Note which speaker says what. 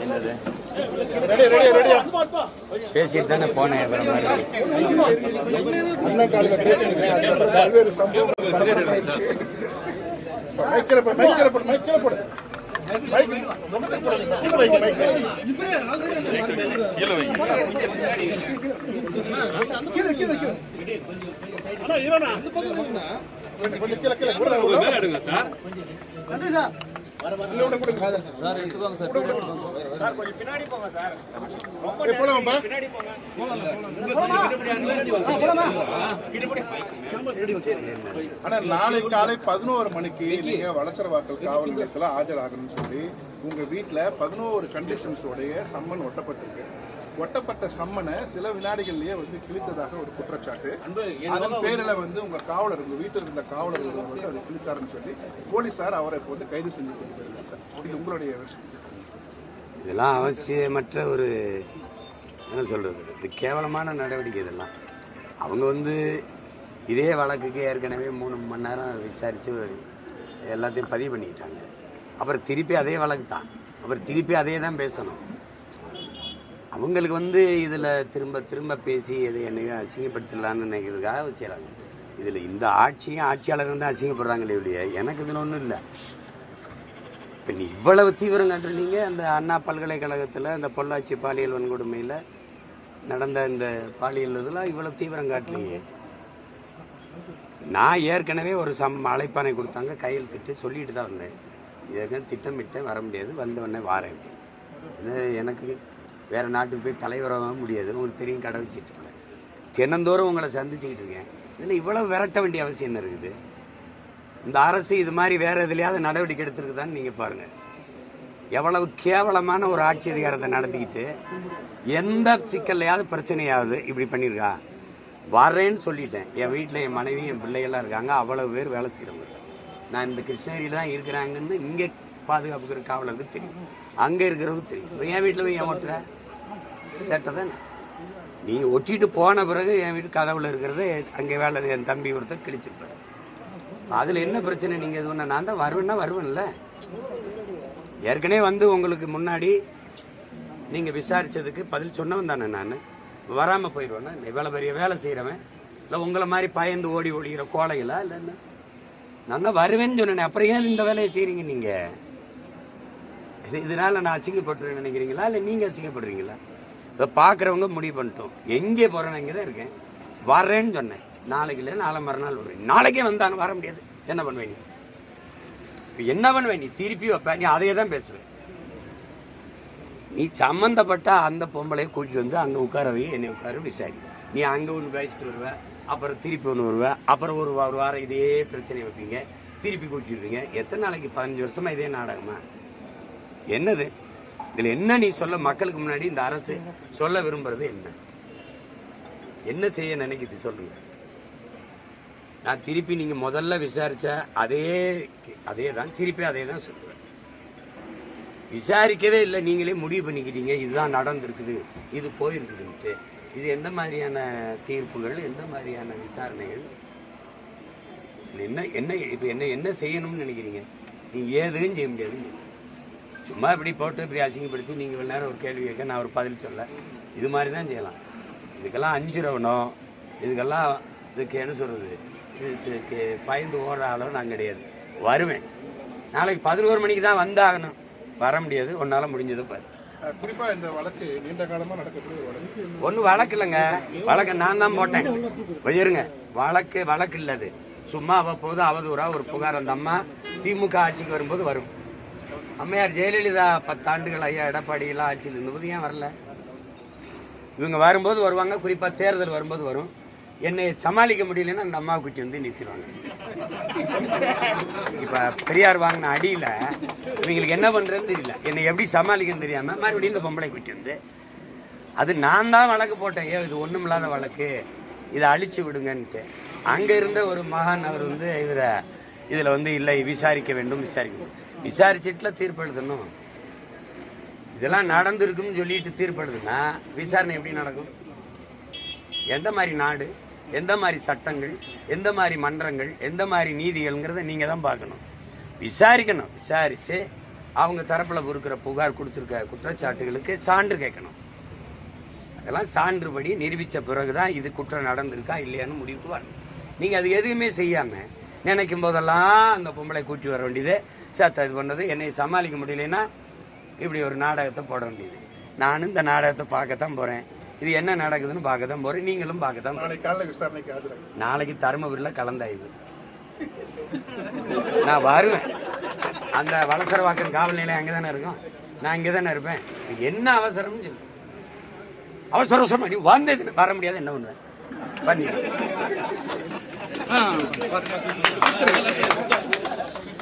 Speaker 1: என்னது பேசிட்டு தானே போனேன்.
Speaker 2: ஆனா நாளை காலை 11 மணிக்கு நீங்க வளசரவாக்கல் காவல் நிலையத்துல ஆஜராகணும்னு சொல்லி உங்க வீட்டுல 11 கண்டிஷன்ஸ் உடைய சம்மன் ஒட்டப்பட்டிருக்கு. ஒட்டப்பட்ட சம்மனை சில வினாடிகள்லயே கிழித்ததாக ஒரு குற்றச்சாட்டு. அதன் பேரில் உங்க காவலர், உங்க வீட்டில் இருந்த காவலர்கள் அதை கிழித்தாருன்னு சொல்லி போலீசார் அவரை இப்போ கைது செஞ்சு கொடுத்திருக்காங்க. இது உங்களுடைய விஷயம்.
Speaker 1: இதெல்லாம் அவசியமற்ற ஒரு என்ன சொல்றது, இது கேவலமான நடவடிக்கை. இதெல்லாம் அவங்க இதே வழக்குக்கு ஏற்கனவே 3 மணி நேரம் விசாரிச்சு எல்லாத்தையும் பதிவு பண்ணிக்கிட்டாங்க. அப்புறம் திருப்பி அதே வழக்கு தான், அப்புறம் திருப்பி அதே தான் பேசணும். அவங்களுக்கு இதுல திரும்ப திரும்ப பேசி எது என்னையும் அசிங்கப்படுத்தலான்னு நினைக்கிறதுக்காக செய்யறாங்க. இதுல இந்த ஆட்சியும் ஆட்சியாளர் அசிங்கப்படுறாங்களே இல்லையா, எனக்கு இதுல ஒன்றும் இல்லை. இப்போ நீ இவ்வளவு தீவிரம் கண்டுறீங்க. அந்த அண்ணா பல்கலைக்கழகத்தில் அந்த பொள்ளாச்சி பாலியல் வன்கொடுமையில் நடந்த இந்த பாலியல் இதெல்லாம் இவ்வளவு தீவிரம் காட்டலீங்க. நான் ஏற்கனவே ஒரு அழைப்பானை கொடுத்தாங்க, கையெழுத்திட்டு சொல்லிட்டு தான் வந்தேன். இதற்கு திட்டமிட்டேன், வர முடியாது, வந்தவொடனே வாரேன். எனக்கு வேற நாட்டுக்கு போய் தலைவராக முடியாது, உங்களுக்கு தெரியும். கடை வச்சுட்டு இருக்கேன், தினந்தோறும் உங்களை சந்திச்சுக்கிட்டு இருக்கேன். இதில் இவ்வளவு விரட்ட வேண்டிய அவசியம் என்ன இருக்குது? இந்த அரசு இது மாதிரி வேற எதுலையாவது நடவடிக்கை எடுத்திருக்குதான்னு நீங்க பாருங்க. எவ்வளவு கேவலமான ஒரு ஆட்சி அதிகாரத்தை நடத்திக்கிட்டு எந்த சிக்கல்லையாவது பிரச்சனையாவது இப்படி பண்ணிருக்கா? வரேன்னு சொல்லிட்டேன். என் வீட்டில் என் மனைவி என் பிள்ளைகள்லாம் இருக்காங்க, அவ்வளவு பேர் வேலை செய்யறவங்க. நான் இந்த கிருஷ்ணகிரியில தான் இருக்கிறாங்கன்னு இங்கே பாதுகாப்புக்கிற காவலருக்கு தெரியும், அங்க இருக்கிறவங்க தெரியும். என் வீட்டில் போய் ஏன் ஓட்டுற சேட்டை தானே. நீங்க ஒட்டிட்டு போன பிறகு என் வீட்டு கதவுல இருக்கிறது அங்கே வேலை என் தம்பி ஒருத்தர் கிழிச்சிருப்பாரு. அதுல என்ன பிரச்சனை? நீங்க இது ஒண்ணு, நான் தான் வருவேன்னா வருவேன்ல. ஏற்கனவே உங்களுக்கு முன்னாடி நீங்க விசாரிச்சதுக்கு பதில் சொன்னவன் தானே. நான் வராம போயிடுவேன்னா, இவ்வளவு பெரிய வேலை செய்யறவன் இல்ல உங்களை மாதிரி பயந்து ஓடி ஓடிக்கிற கோழைகளா? இல்ல என்ன, நான் தான் வருவேன்னு சொன்னேன். அப்புறம் ஏன் இந்த வேலையை செய்றீங்க நீங்க? இதனால நான் அசிங்கப்பட்டு நினைக்கிறீங்களா, இல்ல நீங்க அசிங்கப்படுறீங்களா? இதை பாக்குறவங்க முடிவு பண்ணிட்டோம். எங்கே போறேன்னு இங்கதான் இருக்கேன், வரேன்னு சொன்னேன். நாளைக்கு இல்லை, நாளை மறுநாள் வருவேன். நாளைக்கே வந்தானு வர முடியாது, என்ன பண்ணுவேன் நீ? என்ன பண்ணுவேன் நீ? திருப்பி வைப்ப, நீ அதையே தான் பேசுவேன். நீ சம்பந்தப்பட்ட அந்த பொம்பளையை கூட்டிட்டு அங்க உட்காரவே, என்னை உட்கார விசாரி. நீ அங்க ஒன்று பேசிட்டு வருவ, அப்புறம் திருப்பி ஒன்று வருவ, அப்புறம் ஒரு வாரம் இதே பிரச்சனை வைப்பீங்க, திருப்பி கூட்டிடுவீங்க. எத்தனை நாளைக்கு? 15 வருஷமா இதே நாடகமா? என்னது இதுல என்ன நீ சொல்ல? மக்களுக்கு முன்னாடி இந்த அரசு சொல்ல விரும்புறது என்ன? என்ன செய்ய நினைக்குது சொல்லுங்க. நான் திருப்பி நீங்க முதல்ல விசாரிச்ச அதே தான் திருப்பி அதே தான் சொல்லுவேன். விசாரிக்கவே இல்லை, நீங்களே முடிவு பண்ணிக்கிறீங்க இதுதான் நடந்திருக்குது, இது போயிருக்குதுன்ட்டு. இது எந்த மாதிரியான தீர்ப்புகள், எந்த மாதிரியான விசாரணைகள்? இப்ப என்ன செய்யணும்னு நினைக்கிறீங்க? நீங்க ஏதுன்னு செய்ய முடியாதுன்னு. சும்மா இப்படி போட்டு இப்படி அசிங்கப்படுத்தி நீங்க இவ்வளவு நேரம் ஒரு கேள்வி கேட்க நான் ஒரு பதில் சொல்ல, இது மாதிரி தான் செய்யலாம். இதுக்கெல்லாம் அஞ்சுறவனும் இதுக்கெல்லாம் இதுக்கு என்ன சொல்றது, இதுக்கு பயந்து ஓடுற அளவு நான் கிடையாது. வருவேன். நாளைக்கு 11 மணிக்கு தான் வந்தாகணும், வர முடியாது. ஒன்னால முடிஞ்சது பாரு.
Speaker 2: குறிப்பா இந்த வழக்கு நீண்ட காலமா நடக்கக்கூடிய
Speaker 1: ஒன்னும் வழக்கு இல்லைங்க, வழக்கு நான் தான் போட்டேன். வச்சிருங்க, வழக்கு இல்லது. சும்மா அவ்வப்போது அவதூறா ஒரு புகார். அந்த அம்மா திமுக ஆட்சிக்கு வரும்போது வரும். அம்மையார் ஜெயலலிதா 10 ஆண்டுகள் ஐயா எடப்பாடி எல்லாம் ஆட்சியில் இருந்தபோது ஏன் வரல? இவங்க வரும்போது வருவாங்க, குறிப்பா தேர்தல் வரும்போது வரும். என்னை சமாளிக்க முடியலன்னா அந்த அம்மாவை கூட்டி நிறுத்திடுவாங்க. இப்ப பெரியார் வாங்கின அடியில இவங்களுக்கு என்ன பண்றதுன்னு தெரியல, என்னை எப்படி சமாளிக்கன்னு தெரியாம மறுபடியும் இந்த பொம்பளை கூட்டி அது நான் தான் வழக்கு போட்டேன். இது ஒண்ணும் இல்லாத வழக்கு, இதை அழிச்சு விடுங்கன்ட்டு. அங்க இருந்த ஒரு மகான் அவர் இதுல இல்லை விசாரிக்க வேண்டும், விசாரிச்சுட்டுல தீர்ப்பு எழுதணும். இதெல்லாம் நடந்திருக்குன்னு சொல்லிட்டு தீர்ப்பு எழுதுனா விசாரணை எப்படி நடக்கும்? எந்த மாதிரி நாடு, எந்த மாதிரி சட்டங்கள், எந்த மாதிரி மன்றங்கள், எந்த மாதிரி நீதிகள்ங்கிறத நீங்க தான் பார்க்கணும். விசாரிக்கணும். விசாரிச்சு அவங்க தரப்புல இருக்கிற புகார் கொடுத்திருக்க குற்றச்சாட்டுகளுக்கு சான்று கேட்கணும். அதெல்லாம் சான்றுபடி நிரூபித்த பிறகுதான் இது குற்றம் நடந்திருக்கா இல்லையான்னு முடிவுக்கு வரணும். நீங்க அது எதுவுமே செய்யாம நினைக்கும் போதெல்லாம் அந்த பொம்பளை கூட்டி வர வேண்டியது, சாத்த இது பண்ணது, என்னை சமாளிக்க முடியலன்னா இப்படி ஒரு நாடகத்தை போட வேண்டியது. நானும் இந்த நாடகத்தை பார்க்கத்தான் போறேன். இது என்ன நடக்குதுன்னு பார்க்கத்தான் போறேன். நீங்களும் பார்க்கத்தான். நாளைக்கு தருமபுரியில் கலந்தாய்வு. நான் வருவேன். அந்த வளசரவாக்கம் காவல் நிலையம் அங்கதானே இருக்கும். நான் இங்கதானே இருப்பேன். என்ன அவசரம்னு சொல்லு. அவசரமா நீ வந்தது வர முடியாது. என்ன பண்ணுவேன் பண்ணி